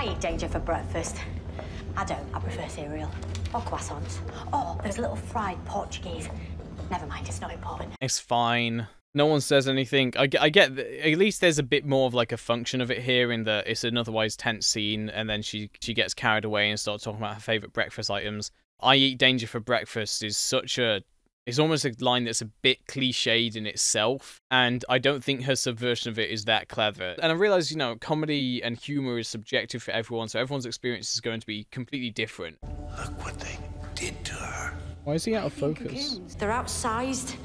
I eat danger for breakfast. I don't. I prefer cereal. Or croissants. Or there's little fried Portuguese. Never mind, it's not important. It's fine. No one says anything. I get at least there's a bit more of like a function of it here in that it's an otherwise tense scene, and then she gets carried away and starts talking about her favourite breakfast items. I eat danger for breakfast is such a... It's almost a line that's a bit cliched in itself, and I don't think her subversion of it is that clever. And I realise, you know, comedy and humour is subjective for everyone, so everyone's experience is going to be completely different. Look what they did to her. Why is he out of focus? They're outsized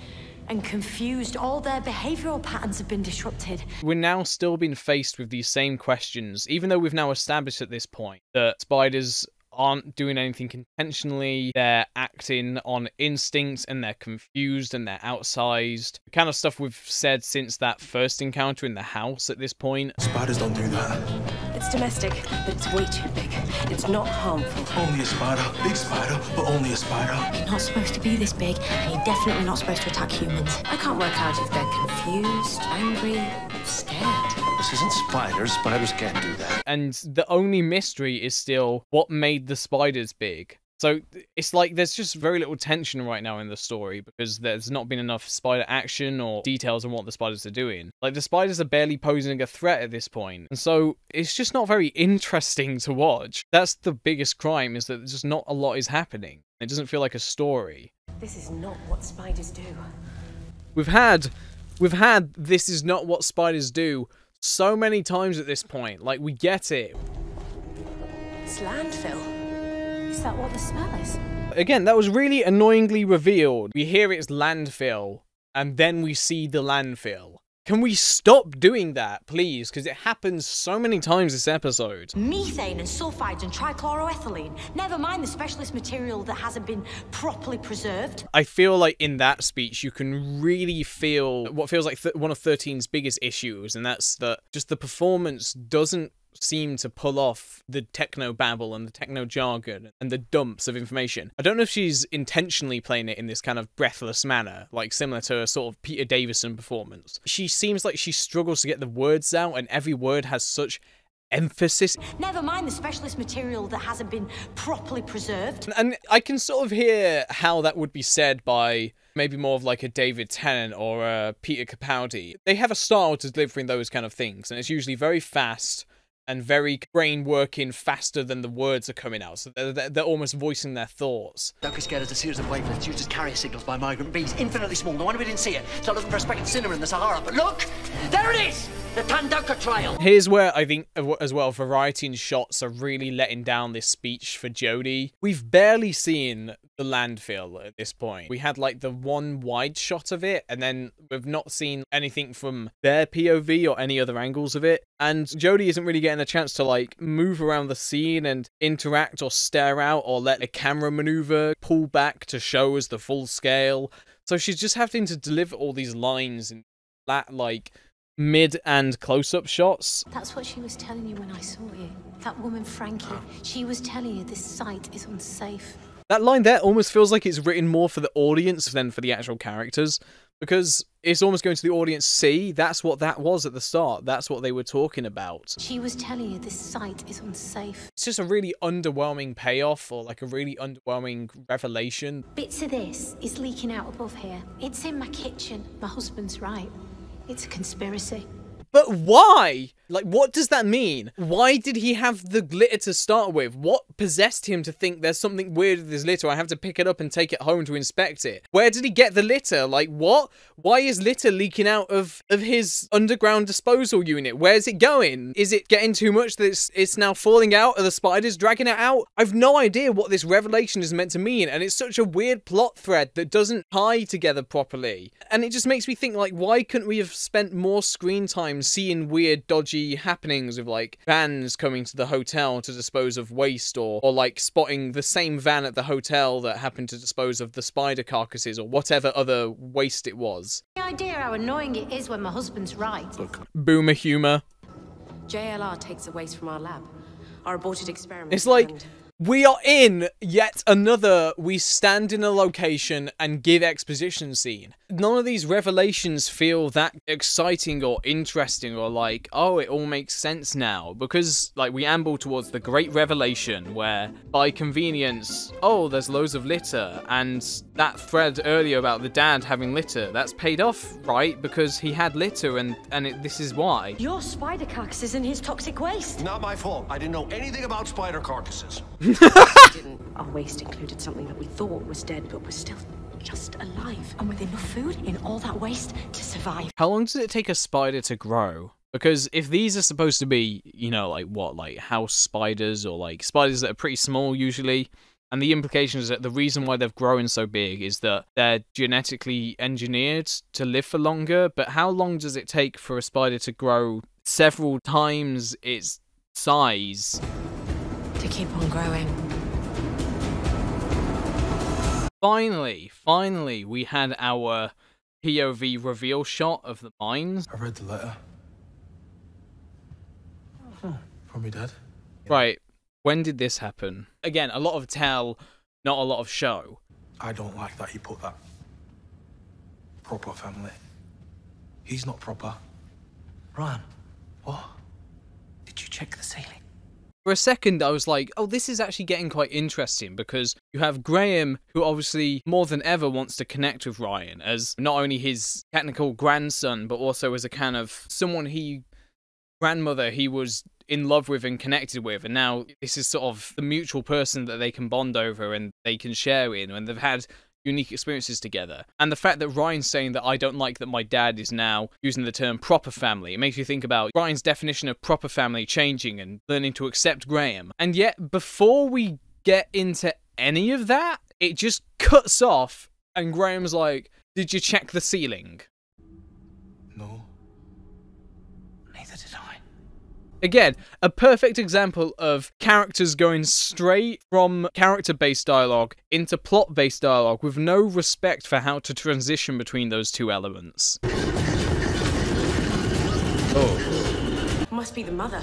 and confused. All their behavioural patterns have been disrupted. We're now still being faced with these same questions, even though we've now established at this point that spiders aren't doing anything intentionally, they're acting on instinct, and they're confused, and they're outsized. The kind of stuff we've said since that first encounter in the house at this point. Spiders don't do that. It's domestic, but it's way too big. It's not harmful. Only a spider. Big spider, but only a spider. You're not supposed to be this big, and you're definitely not supposed to attack humans. I can't work out if they're confused, angry, scared. This isn't spiders. Spiders can't do that. And the only mystery is still what made the spiders big. So it's like there's just very little tension right now in the story because there's not been enough spider action or details on what the spiders are doing. Like, the spiders are barely posing a threat at this point. And so it's just not very interesting to watch. That's the biggest crime, is that just not a lot is happening. It doesn't feel like a story. This is not what spiders do. We've had this is not what spiders do so many times at this point. Like, we get it. It's landfill. Is that what the smell is? Again, that was really annoyingly revealed. We hear it's landfill, and then we see the landfill. Can we stop doing that, please? Because it happens so many times this episode. Methane and sulfides and trichloroethylene. Never mind the specialist material that hasn't been properly preserved. I feel like in that speech, you can really feel what feels like one of 13's biggest issues, and that's that just the performance doesn't seem to pull off the techno babble and the techno jargon and the dumps of information. I don't know if she's intentionally playing it in this kind of breathless manner, like similar to a sort of Peter Davison performance. She seems like she struggles to get the words out, and every word has such emphasis. Never mind the specialist material that hasn't been properly preserved. And I can sort of hear how that would be said by maybe more of like a David Tennant or a Peter Capaldi. They have a style to delivering those kind of things, and it's usually very fast and very brain working faster than the words are coming out. So they're almost voicing their thoughts. Don't be scared of the series of wavelengths used as carrier signals by migrant bees. Infinitely small. No wonder we didn't see it. Start looking for a speck of cinema in the Sahara. But look! There it is! The Tandoka Trail! Here's where I think, as well, variety and shots are really letting down this speech for Jodie. We've barely seen the landfill at this point. We had like the one wide shot of it, and then we've not seen anything from their POV or any other angles of it. And Jodie isn't really getting a chance to like move around the scene and interact or stare out or let a camera maneuver pull back to show us the full scale. So she's just having to deliver all these lines in that like mid and close-up shots. That's what she was telling you when I saw you. That woman, Frankie, she was telling you this site is unsafe. That line there almost feels like it's written more for the audience than for the actual characters, because it's almost going to the audience, see, that's what that was at the start. That's what they were talking about. She was telling you this site is unsafe. It's just a really underwhelming payoff, or like a really underwhelming revelation. Bits of this is leaking out above here. It's in my kitchen. My husband's right. It's a conspiracy. But why? Like, what does that mean? Why did he have the glitter to start with? What possessed him to think there's something weird with this litter? I have to pick it up and take it home to inspect it. Where did he get the litter? Like, what? Why is litter leaking out of his underground disposal unit? Where's it going? Is it getting too much that it's now falling out? Are the spiders dragging it out? I've no idea what this revelation is meant to mean, and it's such a weird plot thread that doesn't tie together properly. And it just makes me think, like, why couldn't we have spent more screen time seeing weird, dodgy happenings of like vans coming to the hotel to dispose of waste, or like spotting the same van at the hotel that happened to dispose of the spider carcasses or whatever other waste it was. The idea how annoying it is when my husband's right. Look. Boomer humor. JLR takes the waste from our lab. Our aborted experiment. It's like, we are in yet another we stand in a location and give exposition scene. none of these revelations feel that exciting or interesting or like, oh, it all makes sense now. Because, like, we amble towards the great revelation where, by convenience, oh, there's loads of litter. And that thread earlier about the dad having litter, that's paid off, right? Because he had litter and this is why. Your spider carcasses and his toxic waste. Not my fault. I didn't know anything about spider carcasses. Our waste included something that we thought was dead, but was still just alive. And with enough food in all that waste to survive. How long does it take a spider to grow? Because if these are supposed to be, you know, like what, like house spiders or like spiders that are pretty small usually, and the implication is that the reason why they've grown so big is that they're genetically engineered to live for longer, but how long does it take for a spider to grow several times its size? To keep on growing. Finally, we had our POV reveal shot of the mines. I read the letter. From your dad. Right, when did this happen? Again, a lot of tell, not a lot of show. I don't like that he put that. Proper family. He's not proper. Ryan, what? Did you check the ceiling? For a second, I was like, oh, this is actually getting quite interesting because you have Graham, who obviously more than ever wants to connect with Ryan as not only his technical grandson, but also as a kind of someone grandmother he was in love with and connected with. And now this is sort of the mutual person that they can bond over and they can share in, and they've had unique experiences together. And the fact that Ryan's saying that I don't like that my dad is now using the term proper family, it makes you think about Ryan's definition of proper family changing and learning to accept Graham. And yet, before we get into any of that, it just cuts off and Graham's like, did you check the ceiling? No. Neither did I. Again, a perfect example of characters going straight from character-based dialogue into plot-based dialogue with no respect for how to transition between those two elements. Oh. Must be the mother.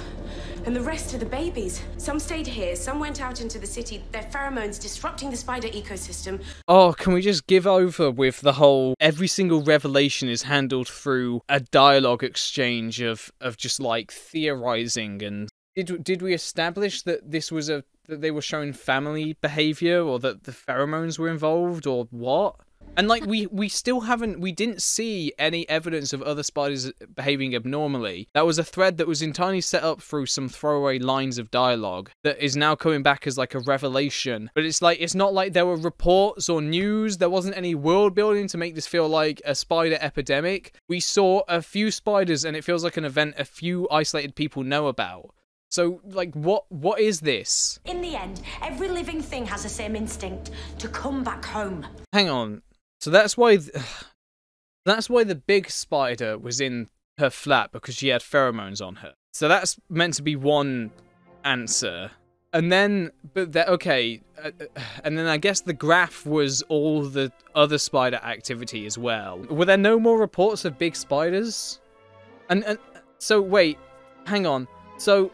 And the rest of the babies. Some stayed here, some went out into the city, their pheromones disrupting the spider ecosystem. Oh, can we just give over with the whole every single revelation is handled through a dialogue exchange of just like theorizing? And did we establish that this was that they were showing family behavior or that the pheromones were involved or what? And like we didn't see any evidence of other spiders behaving abnormally. That was a thread that was entirely set up through some throwaway lines of dialogue that is now coming back as like a revelation. But it's not like there were reports or news. There wasn't any world building to make this feel like a spider epidemic. We saw a few spiders and it feels like an event a few isolated people know about. So, like, what is this? In the end, every living thing has the same instinct to come back home. Hang on. So that's why the big spider was in her flat, because she had pheromones on her. So that's meant to be one answer. And then, okay, and then I guess the graph was all the other spider activity as well. Were there no more reports of big spiders? And so wait, hang on. So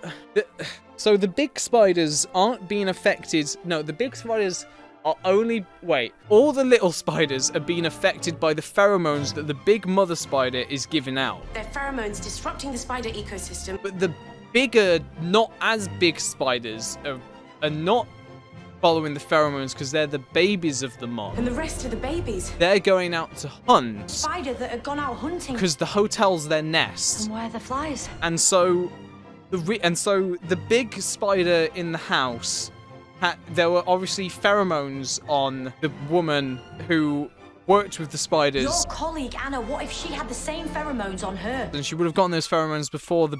the big spiders aren't being affected. No, the big spiders are only... Wait, all the little spiders are being affected by the pheromones that the big mother spider is giving out. Their pheromones disrupting the spider ecosystem. But the bigger, not as big spiders are not following the pheromones because they're the babies of the mob. And the rest of the babies. They're going out to hunt. Spider that had gone out hunting. Because the hotel's their nest. And where are the flies? And so the big spider in the house, there were obviously pheromones on the woman who worked with the spiders. Your colleague Anna, what if she had the same pheromones on her? And she would have gotten those pheromones before the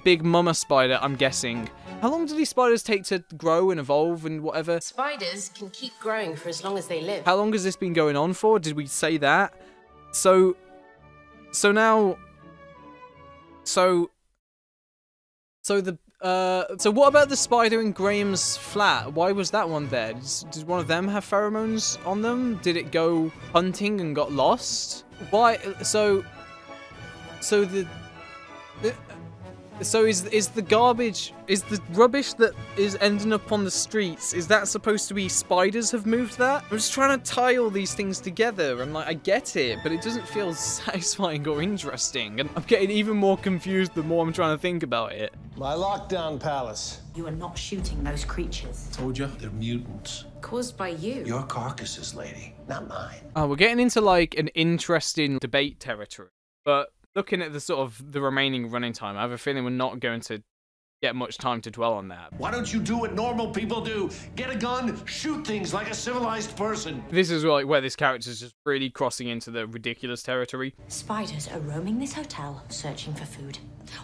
big mama spider, I'm guessing. How long do these spiders take to grow and evolve and whatever? Spiders can keep growing for as long as they live. How long has this been going on for? Did we say that? So what about the spider in Graham's flat? Why was that one there? Did one of them have pheromones on them? Did it go hunting and got lost? Why? So is the garbage, is the rubbish that is ending up on the streets, is that supposed to be spiders have moved that? I'm just trying to tie all these things together, and like, I get it, but it doesn't feel satisfying or interesting, and I'm getting even more confused the more I'm trying to think about it. My lockdown palace. You are not shooting those creatures. Told you, they're mutants. Caused by you. Your carcasses, lady, not mine. Oh, we're getting into like an interesting debate territory, but looking at the sort of the remaining running time, I have a feeling we're not going to get much time to dwell on that. Why don't you do what normal people do? Get a gun, shoot things like a civilized person. This is like where this character's just really crossing into the ridiculous territory. Spiders are roaming this hotel, searching for food.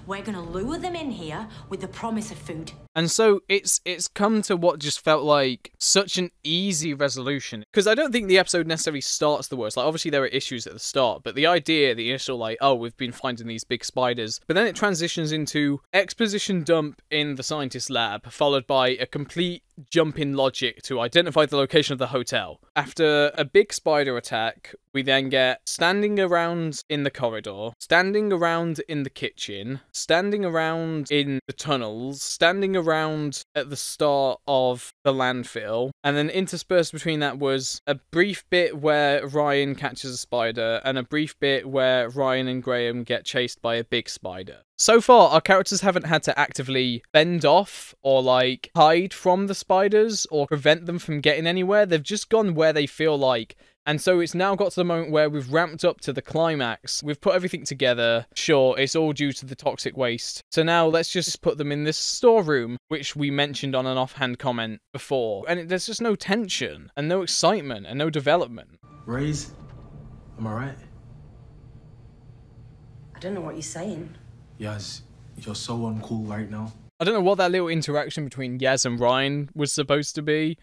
We're gonna lure them in here with the promise of food. And so it's come to what just felt like such an easy resolution. Because I don't think the episode necessarily starts the worst. Like, obviously there are issues at the start, but the idea, the initial like, oh, we've been finding these big spiders, but then it transitions into exposition dump in the scientist lab, followed by a complete jump in logic to identify the location of the hotel. After a big spider attack, we then get standing around in the corridor, standing around in the kitchen, standing around in the tunnels, standing around at the start of the landfill, and then interspersed between that was a brief bit where Ryan catches a spider and a brief bit where Ryan and Graham get chased by a big spider. So far, our characters haven't had to actively fend off or, like, hide from the spiders or prevent them from getting anywhere. They've just gone where they feel like. And so it's now got to the moment where we've ramped up to the climax. We've put everything together. Sure, it's all due to the toxic waste. So now let's just put them in this storeroom, which we mentioned on an offhand comment before. And there's just no tension and no excitement and no development. Raise, am I right? I don't know what you're saying. Yaz, you're so uncool right now. I don't know what that little interaction between Yaz and Ryan was supposed to be.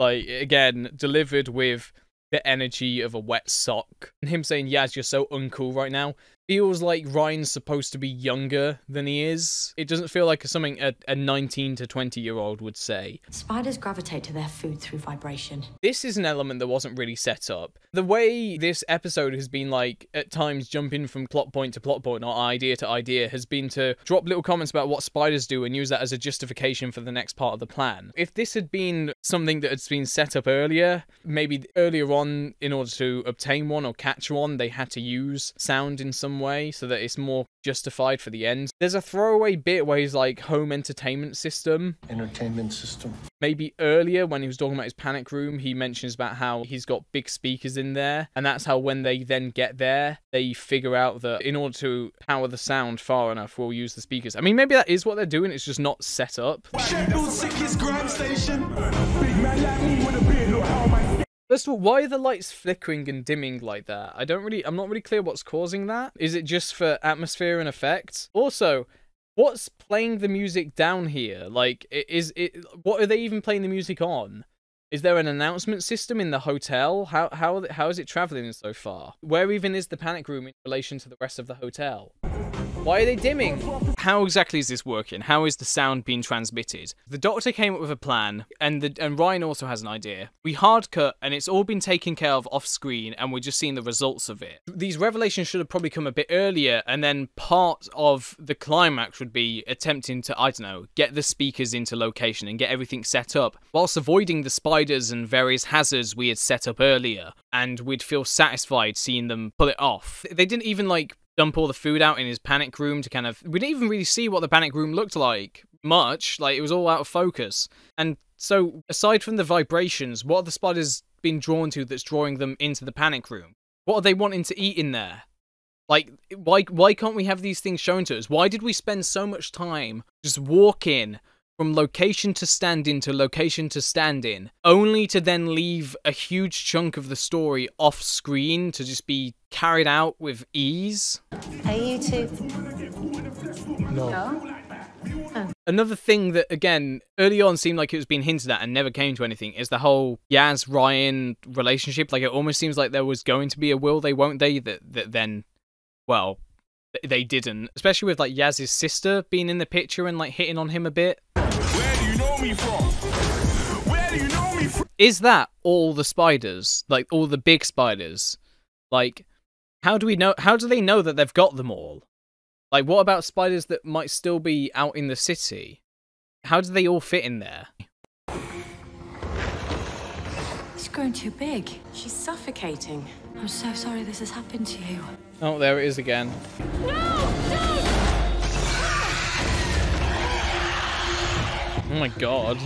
Like, again, delivered with the energy of a wet sock. And him saying, Yaz, you're so uncool right now, feels like Ryan's supposed to be younger than he is. It doesn't feel like something a 19 to 20-year-old would say. Spiders gravitate to their food through vibration. This is an element that wasn't really set up. The way this episode has been, like, at times jumping from plot point to plot point or idea to idea has been to drop little comments about what spiders do and use that as a justification for the next part of the plan. If this had been something that had been set up earlier, maybe earlier on, in order to obtain one or catch one, they had to use sound in some way so that it's more justified for the end. There's a throwaway bit where he's like, home entertainment system. Entertainment system. Maybe earlier when he was talking about his panic room, he mentions about how he's got big speakers in there, and that's how when they then get there, they figure out that in order to power the sound far enough, we'll use the speakers. I mean, maybe that is what they're doing, it's just not set up. First of all, why are the lights flickering and dimming like that? I'm not really clear what's causing that. Is it just for atmosphere and effects? Also, what's playing the music down here? Like, what are they even playing the music on? Is there an announcement system in the hotel? How is it traveling so far? Where even is the panic room in relation to the rest of the hotel? Why are they dimming? How exactly is this working? How is the sound being transmitted? The Doctor came up with a plan, and Ryan also has an idea. We hard cut, and it's all been taken care of off screen, and we're just seeing the results of it. These revelations should have probably come a bit earlier, and then part of the climax would be attempting to, I don't know, get the speakers into location and get everything set up, whilst avoiding the spiders and various hazards we had set up earlier, and we'd feel satisfied seeing them pull it off. They didn't even, like, dump all the food out in his panic room to kind of... We didn't even really see what the panic room looked like much. Like, it was all out of focus. And so, aside from the vibrations, what are the spiders being drawn to that's drawing them into the panic room? What are they wanting to eat in there? Like, why can't we have these things shown to us? Why did we spend so much time just walking from location to stand-in to location to stand-in, only to then leave a huge chunk of the story off-screen to just be carried out with ease? Are you two? No. Oh. Another thing that, again, early on seemed like it was being hinted at and never came to anything is the whole Yaz-Ryan relationship. Like, it almost seems like there was going to be a will they, won't they, that then, well, they didn't. Especially with, like, Yaz's sister being in the picture and, like, hitting on him a bit. Where do you know me from? Where do you know me from? Is that all the spiders? Like, all the big spiders? Like, how do they know that they've got them all? Like, what about spiders that might still be out in the city? How do they all fit in there? It's grown too big. She's suffocating. I'm so sorry this has happened to you. Oh, there it is again. Oh my god.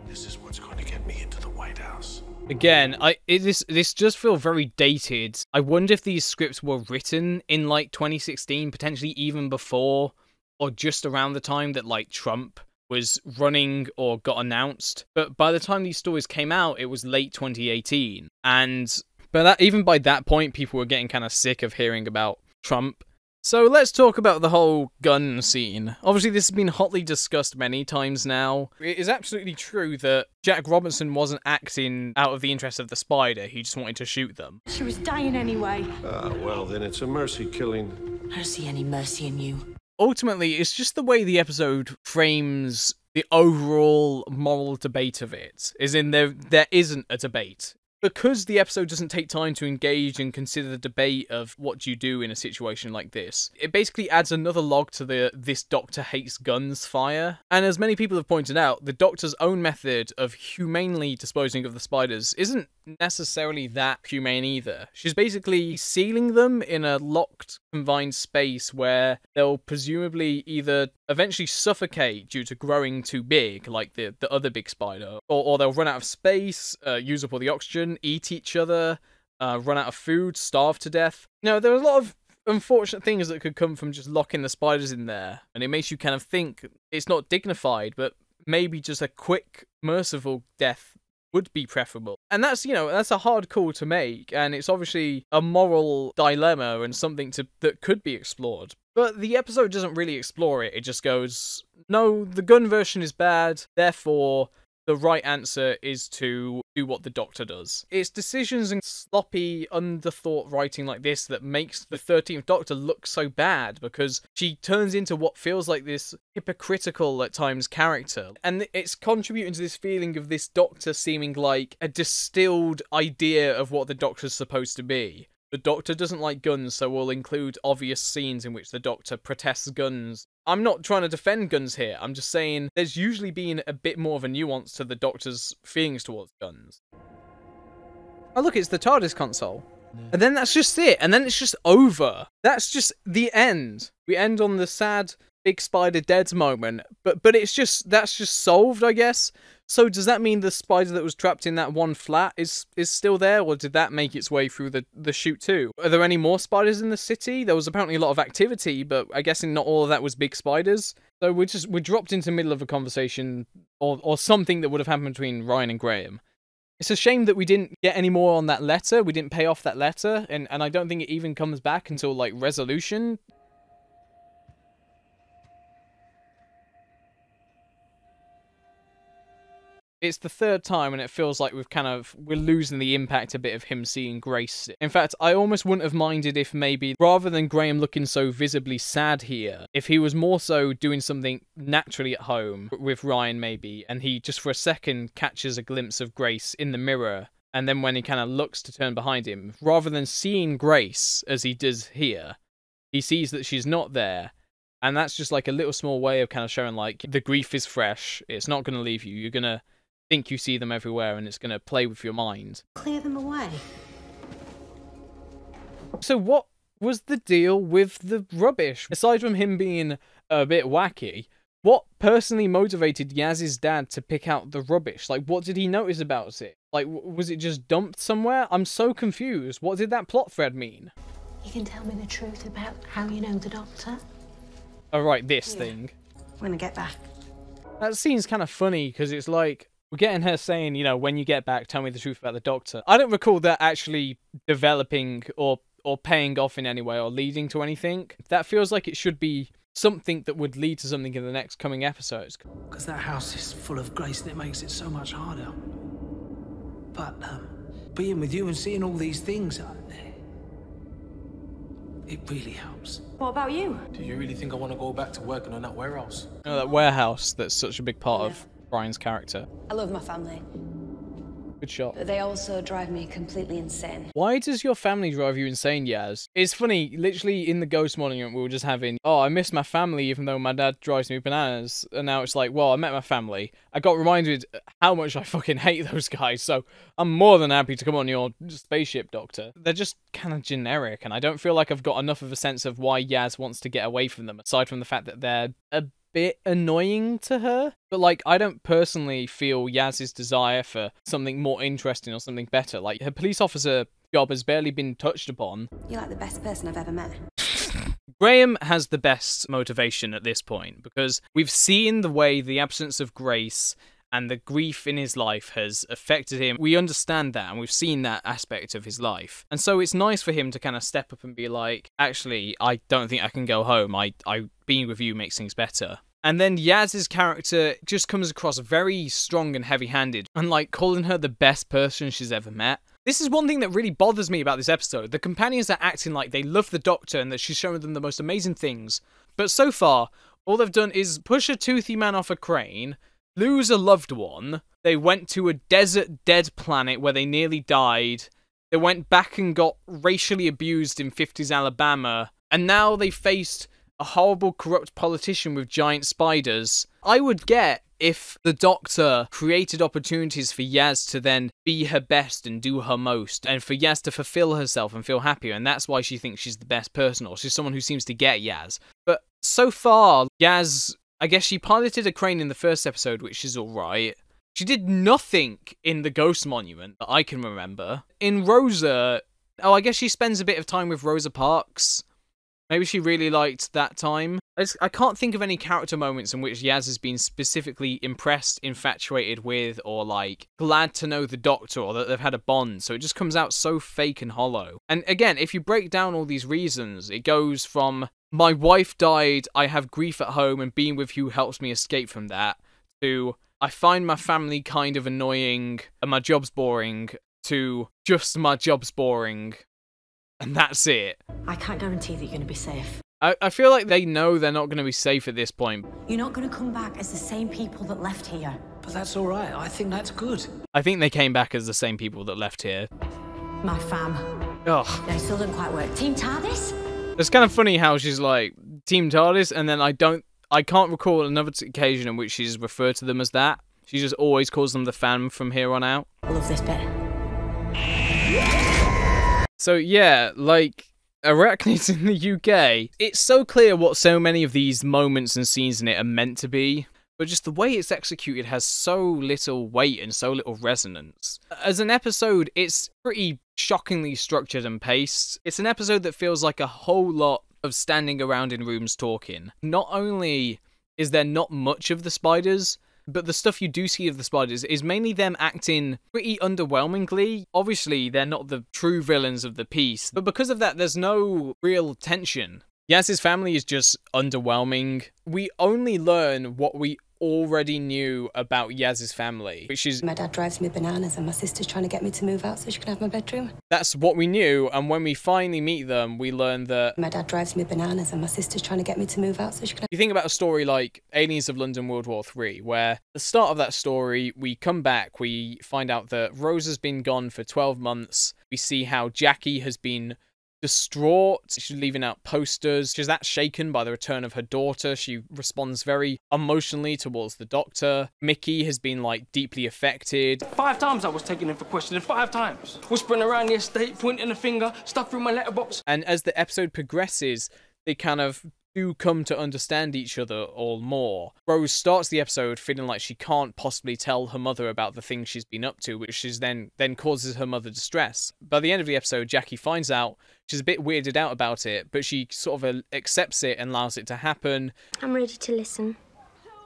This is what's going to get me into the White House. Again, this just feels very dated. I wonder if these scripts were written in like 2016, potentially even before, or just around the time that like Trump was running or got announced. But by the time these stories came out, it was late 2018, but even by that point, people were getting kind of sick of hearing about Trump. So let's talk about the whole gun scene. Obviously, this has been hotly discussed many times now. It is absolutely true that Jack Robinson wasn't acting out of the interest of the spider. He just wanted to shoot them. She was dying anyway. Well, then it's a mercy killing. I don't see any mercy in you. Ultimately, it's just the way the episode frames the overall moral debate of it. Is in there isn't a debate. Because the episode doesn't take time to engage and consider the debate of what you do in a situation like this, it basically adds another log to the "this doctor hates guns" fire. And as many people have pointed out, the doctor's own method of humanely disposing of the spiders isn't necessarily that humane either. She's basically sealing them in a locked, confined space where they'll presumably either eventually suffocate due to growing too big, like the other big spider, or they'll run out of space, use up all the oxygen, eat each other, run out of food, starve to death. You know, there are a lot of unfortunate things that could come from just locking the spiders in there, and it makes you kind of think it's not dignified, but maybe just a quick, merciful death would be preferable. And that's, that's a hard call to make, and it's obviously a moral dilemma and something that could be explored. But the episode doesn't really explore it. It just goes, no, the gun version is bad, therefore the right answer is to do what the Doctor does. It's decisions and sloppy, underthought writing like this that makes the 13th Doctor look so bad, because she turns into what feels like this hypocritical at times character. And it's contributing to this feeling of this Doctor seeming like a distilled idea of what the Doctor's supposed to be. The Doctor doesn't like guns, so we'll include obvious scenes in which the Doctor protests guns. I'm not trying to defend guns here, I'm just saying there's usually been a bit more of a nuance to the Doctor's feelings towards guns. Oh look, it's the TARDIS console. And then that's just it, and then it's just over. That's just the end. We end on the sad big spider dead moment, but that's just solved, I guess. So does that mean the spider that was trapped in that one flat is still there, or did that make its way through the chute too? Are there any more spiders in the city? There was apparently a lot of activity, but I guess not all of that was big spiders. So we're dropped into the middle of a conversation or something that would have happened between Ryan and Graham. It's a shame that we didn't get any more on that letter. We didn't pay off that letter, and I don't think it even comes back until like resolution. It's the third time, and it feels like we're losing the impact a bit of him seeing Grace. In fact, I almost wouldn't have minded if maybe, rather than Graham looking so visibly sad here, if he was more so doing something naturally at home with Ryan maybe, and he just for a second catches a glimpse of Grace in the mirror, and then when he kind of looks to turn behind him, rather than seeing Grace as he does here, he sees that she's not there. And that's just like a little small way of kind of showing like the grief is fresh, it's not going to leave you, you're going to think you see them everywhere, and it's going to play with your mind. Clear them away. So what was the deal with the rubbish? Aside from him being a bit wacky, what personally motivated Yaz's dad to pick out the rubbish? Like, what did he notice about it? Like, was it just dumped somewhere? I'm so confused. What did that plot thread mean? You can tell me the truth about how you know the Doctor? Oh, right, this thing. When I get back. That scene's kind of funny, because it's like, we're getting her saying, when you get back, tell me the truth about the Doctor. I don't recall that actually developing or paying off in any way or leading to anything. That feels like it should be something that would lead to something in the next coming episodes. Because that house is full of Grace and it makes it so much harder. But being with you and seeing all these things, it really helps. What about you? Do you really think I want to go back to working on that warehouse? That warehouse that's such a big part of Brian's character. I love my family. Good shot. But they also drive me completely insane. Why does your family drive you insane, Yaz? It's funny, literally in the Ghost Monument, we were just having, oh, I miss my family even though my dad drives me bananas. And now it's like, well, I met my family. I got reminded how much I fucking hate those guys, so I'm more than happy to come on your spaceship, Doctor. They're just kind of generic, and I don't feel like I've got enough of a sense of why Yaz wants to get away from them, aside from the fact that they're a bit annoying to her. But like, I don't personally feel Yaz's desire for something more interesting or something better. Like, her police officer job has barely been touched upon. You're like the best person I've ever met. Graham has the best motivation at this point, because we've seen the way the absence of Grace and the grief in his life has affected him. We understand that, and we've seen that aspect of his life. And so it's nice for him to kind of step up and be like, actually, I don't think I can go home. Being with you makes things better. And then Yaz's character just comes across very strong and heavy-handed, and like calling her the best person she's ever met. This is one thing that really bothers me about this episode. The companions are acting like they love the Doctor and that she's showing them the most amazing things. But so far, all they've done is push a toothy man off a crane, lose a loved one, they went to a desert dead planet where they nearly died, they went back and got racially abused in 50s Alabama, and now they faced a horrible corrupt politician with giant spiders. I would get if the Doctor created opportunities for Yaz to then be her best and do her most, and for Yaz to fulfill herself and feel happier, and that's why she thinks she's the best person, or she's someone who seems to get Yaz. But so far, Yaz, I guess she piloted a crane in the first episode, which is alright. She did nothing in the Ghost Monument that I can remember. In Rosa, oh, I guess she spends a bit of time with Rosa Parks. Maybe she really liked that time. I can't think of any character moments in which Yaz has been specifically impressed, infatuated with, or like glad to know the Doctor, or that they've had a bond, so it just comes out so fake and hollow. And again, if you break down all these reasons, it goes from, my wife died, I have grief at home, and being with you helps me escape from that, to, I find my family kind of annoying, and my job's boring, to, just my job's boring. And that's it. I can't guarantee that you're going to be safe. I feel like they know they're not going to be safe at this point. You're not going to come back as the same people that left here. But that's all right. I think that's good. I think they came back as the same people that left here. My fam. Ugh. No, it still doesn't quite work. Team TARDIS? It's kind of funny how she's like, Team TARDIS, and then I can't recall another occasion in which she's referred to them as that. She just always calls them the fam from here on out. I love this bit. So yeah, like, Arachnids in the UK, it's so clear what so many of these moments and scenes in it are meant to be, but just the way it's executed has so little weight and so little resonance. As an episode, it's pretty shockingly structured and paced. It's an episode that feels like a whole lot of standing around in rooms talking. Not only is there not much of the spiders, but the stuff you do see of the spiders is mainly them acting pretty underwhelmingly. Obviously, they're not the true villains of the piece, but because of that, there's no real tension. Yaz's family is just underwhelming. We only learn what we already knew about Yaz's family, which is... My dad drives me bananas and my sister's trying to get me to move out so she can have my bedroom. That's what we knew, and when we finally meet them, we learn that... My dad drives me bananas and my sister's trying to get me to move out so she can... You think about a story like Aliens of London World War III, where at the start of that story, we come back, we find out that Rose has been gone for 12 months, we see how Jackie has been distraught, she's leaving out posters, she's that shaken by the return of her daughter, she responds very emotionally towards the Doctor. Mickey has been like deeply affected. 5 times I was taken in for questioning, 5 times. Whispering around the estate, pointing a finger, stuff through my letterbox. And as the episode progresses, they kind of do come to understand each other all more. Rose starts the episode feeling like she can't possibly tell her mother about the things she's been up to, which is then causes her mother distress. By the end of the episode, Jackie finds out, she's a bit weirded out about it, but she sort of accepts it and allows it to happen. I'm ready to listen.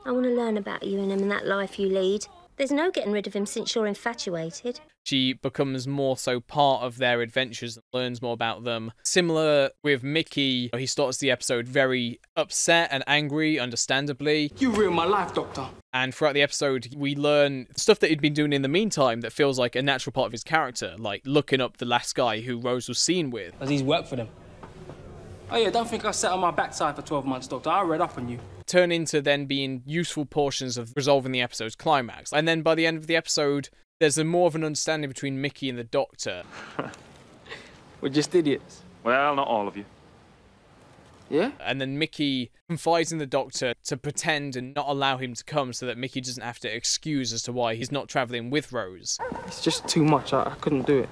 I want to learn about you and him and that life you lead. There's no getting rid of him since you're infatuated. She becomes more so part of their adventures and learns more about them. Similar with Mickey, he starts the episode very upset and angry, understandably. You ruined my life, Doctor. And throughout the episode, we learn stuff that he'd been doing in the meantime that feels like a natural part of his character, like looking up the last guy who Rose was seen with. Does he's work for them? Oh yeah, don't think I sat on my backside for 12 months, Doctor. I read up on you. Turn into then being useful portions of resolving the episode's climax. And then by the end of the episode, there's more of an understanding between Mickey and the Doctor. We're just idiots. Well, not all of you. Yeah? And then Mickey confides in the Doctor to pretend and not allow him to come so that Mickey doesn't have to excuse as to why he's not travelling with Rose. It's just too much. I couldn't do it.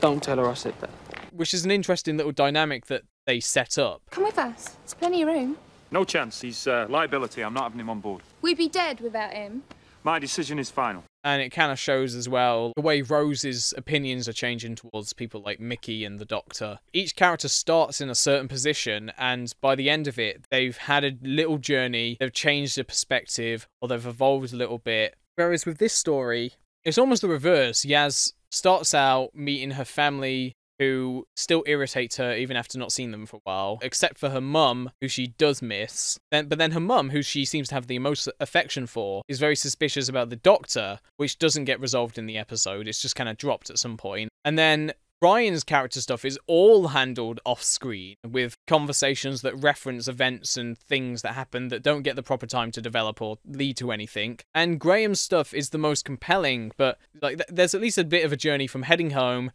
Don't tell her I said that. Which is an interesting little dynamic that they set up. Come with us. There's plenty of room. No chance. He's liability. I'm not having him on board. We'd be dead without him. My decision is final. And it kind of shows as well the way Rose's opinions are changing towards people like Mickey and the Doctor. Each character starts in a certain position, and by the end of it, they've had a little journey, they've changed their perspective, or they've evolved a little bit. Whereas with this story, it's almost the reverse. Yaz starts out meeting her family, who still irritates her even after not seeing them for a while, except for her mum, who she does miss. But then her mum, who she seems to have the most affection for, is very suspicious about the Doctor, which doesn't get resolved in the episode. It's just kind of dropped at some point. And then Brian's character stuff is all handled off-screen, with conversations that reference events and things that happen that don't get the proper time to develop or lead to anything. And Graham's stuff is the most compelling, but like there's at least a bit of a journey from heading home,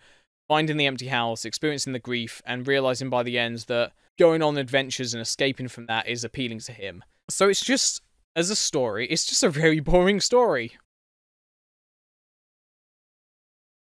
finding the empty house, experiencing the grief, and realising by the end that going on adventures and escaping from that is appealing to him. So it's just, as a story, it's just a very boring story.